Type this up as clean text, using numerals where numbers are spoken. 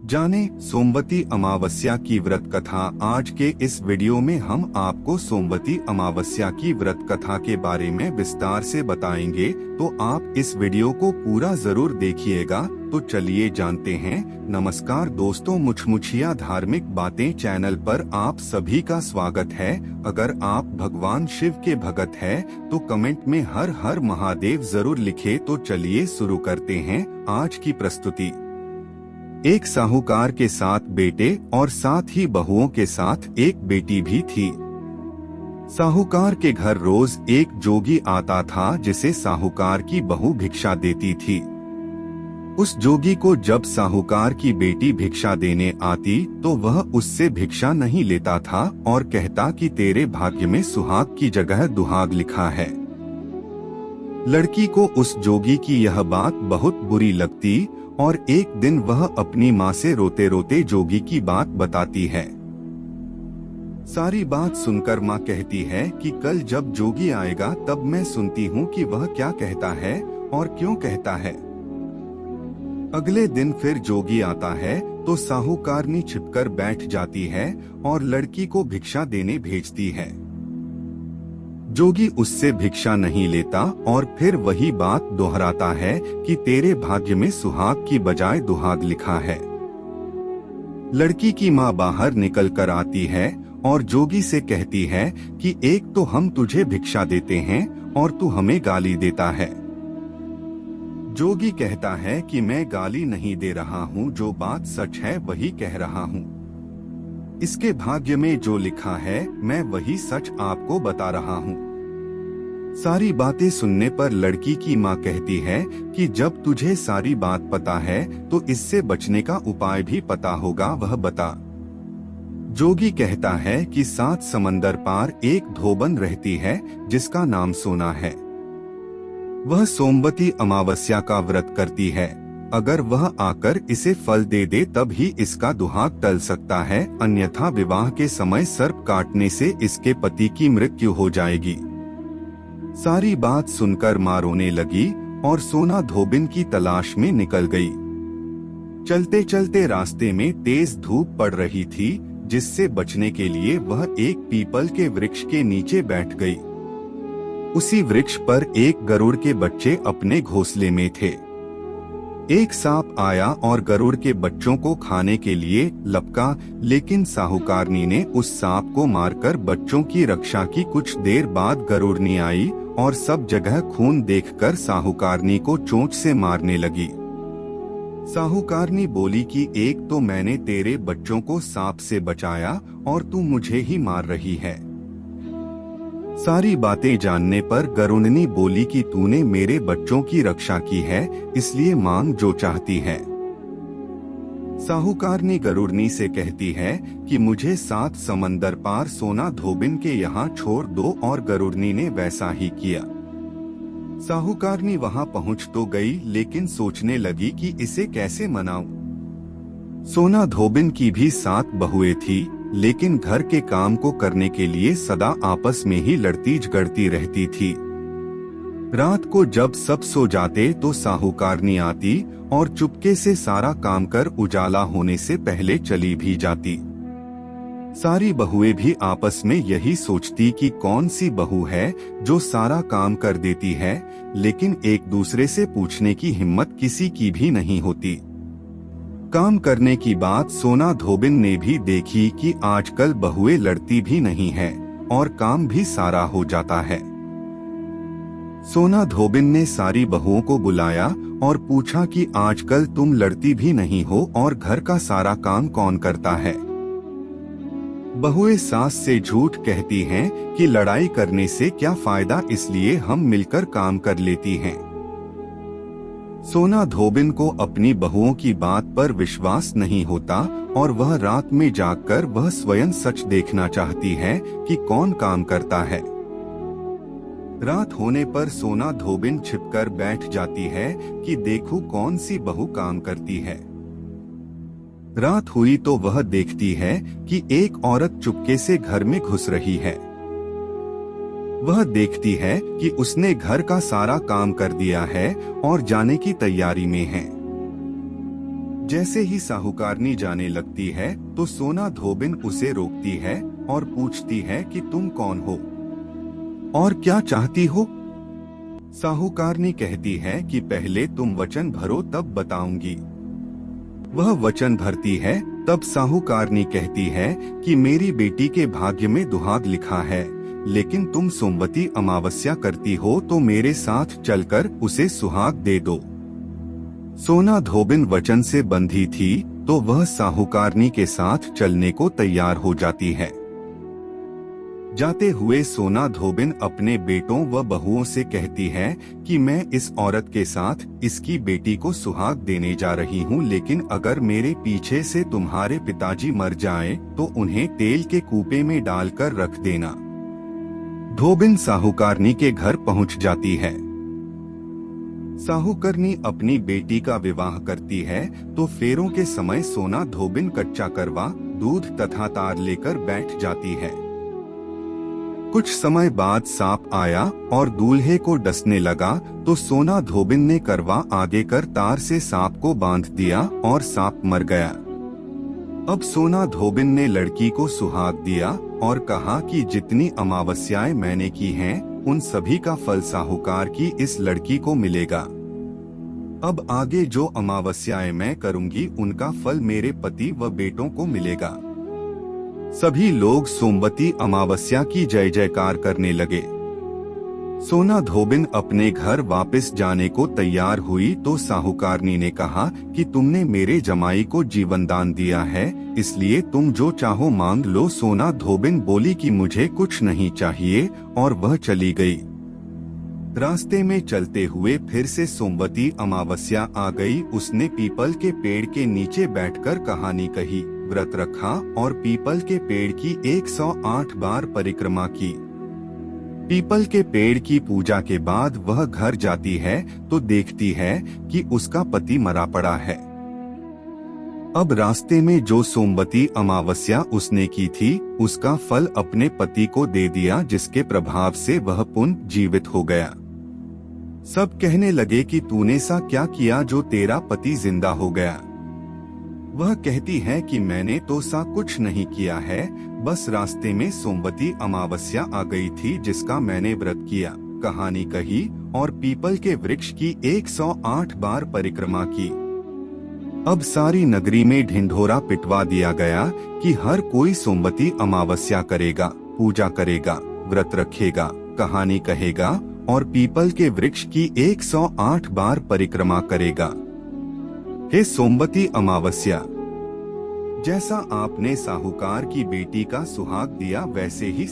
जाने सोमवती अमावस्या की व्रत कथा। आज के इस वीडियो में हम आपको सोमवती अमावस्या की व्रत कथा के बारे में विस्तार से बताएंगे, तो आप इस वीडियो को पूरा जरूर देखिएगा। तो चलिए जानते हैं। नमस्कार दोस्तों, मुछमुछिया धार्मिक बातें चैनल पर आप सभी का स्वागत है। अगर आप भगवान शिव के भक्त हैं, तो कमेंट में हर हर महादेव जरूर लिखे। तो चलिए शुरू करते हैं आज की प्रस्तुति। एक साहूकार के 7 बेटे और 7 ही बहुओं के साथ एक बेटी भी थी। साहूकार के घर रोज एक जोगी आता था, जिसे साहूकार की बहू भिक्षा देती थी। उस जोगी को जब साहूकार की बेटी भिक्षा देने आती तो वह उससे भिक्षा नहीं लेता था और कहता कि तेरे भाग्य में सुहाग की जगह दुहाग लिखा है। लड़की को उस जोगी की यह बात बहुत बुरी लगती और एक दिन वह अपनी माँ से रोते रोते जोगी की बात बताती है। सारी बात सुनकर माँ कहती है कि कल जब जोगी आएगा तब मैं सुनती हूँ कि वह क्या कहता है और क्यों कहता है। अगले दिन फिर जोगी आता है तो साहूकारनी छिपकर बैठ जाती है और लड़की को भिक्षा देने भेजती है। जोगी उससे भिक्षा नहीं लेता और फिर वही बात दोहराता है कि तेरे भाग्य में सुहाग की बजाय दुहाग लिखा है। लड़की की माँ बाहर निकल कर आती है और जोगी से कहती है कि एक तो हम तुझे भिक्षा देते हैं और तू हमें गाली देता है। जोगी कहता है कि मैं गाली नहीं दे रहा हूँ, जो बात सच है वही कह रहा हूँ। इसके भाग्य में जो लिखा है मैं वही सच आपको बता रहा हूँ। सारी बातें सुनने पर लड़की की माँ कहती है कि जब तुझे सारी बात पता है तो इससे बचने का उपाय भी पता होगा, वह बता। जोगी कहता है कि 7 समंदर पार एक धोबन रहती है जिसका नाम सोना है। वह सोमवती अमावस्या का व्रत करती है। अगर वह आकर इसे फल दे दे तब ही इसका दुहाग टल सकता है, अन्यथा विवाह के समय सर्प काटने से इसके पति की मृत्यु हो जाएगी। सारी बात सुनकर माँ रोने लगी और सोना धोबिन की तलाश में निकल गई। चलते चलते रास्ते में तेज धूप पड़ रही थी, जिससे बचने के लिए वह एक पीपल के वृक्ष के नीचे बैठ गई। उसी वृक्ष पर एक गरुड़ के बच्चे अपने घोंसले में थे। एक सांप आया और गरुड़ के बच्चों को खाने के लिए लपका, लेकिन साहूकारनी ने उस सांप को मारकर बच्चों की रक्षा की। कुछ देर बाद गरुड़नी आई और सब जगह खून देखकर साहूकारनी को चोंच से मारने लगी। साहूकारनी बोली कि एक तो मैंने तेरे बच्चों को सांप से बचाया और तू मुझे ही मार रही है। सारी बातें जानने पर गरुड़नी बोली कि तूने मेरे बच्चों की रक्षा की है, इसलिए मांग जो चाहती है। साहूकारनी गरुड़नी से कहती है कि मुझे 7 समंदर पार सोना धोबिन के यहाँ छोड़ दो, और गरुड़नी ने वैसा ही किया। साहूकारनी वहाँ पहुँच तो गई, लेकिन सोचने लगी कि इसे कैसे मनाऊं। सोना धोबिन की भी 7 बहुएं थी, लेकिन घर के काम को करने के लिए सदा आपस में ही लड़ती झगड़ती रहती थी। रात को जब सब सो जाते तो साहूकारनी आती और चुपके से सारा काम कर उजाला होने से पहले चली भी जाती। सारी बहुएं भी आपस में यही सोचती कि कौन सी बहू है जो सारा काम कर देती है, लेकिन एक दूसरे से पूछने की हिम्मत किसी की भी नहीं होती। काम करने की बात सोना धोबिन ने भी देखी कि आजकल बहुएं लड़ती भी नहीं है और काम भी सारा हो जाता है। सोना धोबिन ने सारी बहुओं को बुलाया और पूछा कि आजकल तुम लड़ती भी नहीं हो और घर का सारा काम कौन करता है। बहुएं सास से झूठ कहती हैं कि लड़ाई करने से क्या फायदा, इसलिए हम मिलकर काम कर लेती हैं। सोना धोबिन को अपनी बहुओं की बात पर विश्वास नहीं होता और वह रात में जागकर वह स्वयं सच देखना चाहती है कि कौन काम करता है। रात होने पर सोना धोबिन छिपकर बैठ जाती है कि देखूं कौन सी बहू काम करती है। रात हुई तो वह देखती है कि एक औरत चुपके से घर में घुस रही है। वह देखती है कि उसने घर का सारा काम कर दिया है और जाने की तैयारी में है। जैसे ही साहूकारनी जाने लगती है तो सोना धोबिन उसे रोकती है और पूछती है कि तुम कौन हो और क्या चाहती हो। साहूकारनी कहती है कि पहले तुम वचन भरो तब बताऊंगी। वह वचन भरती है। तब साहूकारनी कहती है कि मेरी बेटी के भाग्य में दुहाग लिखा है, लेकिन तुम सोमवती अमावस्या करती हो तो मेरे साथ चलकर उसे सुहाग दे दो। सोना धोबिन वचन से बंधी थी तो वह साहूकारनी के साथ चलने को तैयार हो जाती है। जाते हुए सोना धोबिन अपने बेटों व बहुओं से कहती है कि मैं इस औरत के साथ इसकी बेटी को सुहाग देने जा रही हूँ, लेकिन अगर मेरे पीछे से तुम्हारे पिताजी मर जाएं तो उन्हें तेल के कूपे में डालकर रख देना। धोबिन साहूकारनी के घर पहुँच जाती है। साहूकारनी अपनी बेटी का विवाह करती है तो फेरों के समय सोना धोबिन कच्चा करवा, दूध तथा तार लेकर बैठ जाती है। कुछ समय बाद सांप आया और दूल्हे को डसने लगा तो सोना धोबिन ने करवा आगे कर तार से सांप को बांध दिया और सांप मर गया। अब सोना धोबिन ने लड़की को सुहाग दिया और कहा कि जितनी अमावस्याएं मैंने की हैं, उन सभी का फल साहूकार की इस लड़की को मिलेगा। अब आगे जो अमावस्याएं मैं करूंगी उनका फल मेरे पति व बेटों को मिलेगा। सभी लोग सोमवती अमावस्या की जय जयकार करने लगे। सोना धोबिन अपने घर वापस जाने को तैयार हुई तो साहूकारनी ने कहा कि तुमने मेरे जमाई को जीवन दान दिया है, इसलिए तुम जो चाहो मांग लो। सोना धोबिन बोली कि मुझे कुछ नहीं चाहिए और वह चली गई। रास्ते में चलते हुए फिर से सोमवती अमावस्या आ गई। उसने पीपल के पेड़ के नीचे बैठकर कहानी कही, व्रत रखा और पीपल के पेड़ की 108 बार परिक्रमा की। पीपल के पेड़ की पूजा के बाद वह घर जाती है तो देखती है कि उसका पति मरा पड़ा है। अब रास्ते में जो सोमवती अमावस्या उसने की थी उसका फल अपने पति को दे दिया, जिसके प्रभाव से वह पुनः जीवित हो गया। सब कहने लगे कि तूने सा क्या किया जो तेरा पति जिंदा हो गया। वह कहती है कि मैंने तो सा कुछ नहीं किया है, बस रास्ते में सोमवती अमावस्या आ गई थी जिसका मैंने व्रत किया, कहानी कही और पीपल के वृक्ष की 108 बार परिक्रमा की। अब सारी नगरी में ढिंढोरा पिटवा दिया गया कि हर कोई सोमवती अमावस्या करेगा, पूजा करेगा, व्रत रखेगा, कहानी कहेगा और पीपल के वृक्ष की 108 बार परिक्रमा करेगा। हे सोमवती अमावस्या, जैसा आपने साहूकार की बेटी का सुहाग दिया वैसे ही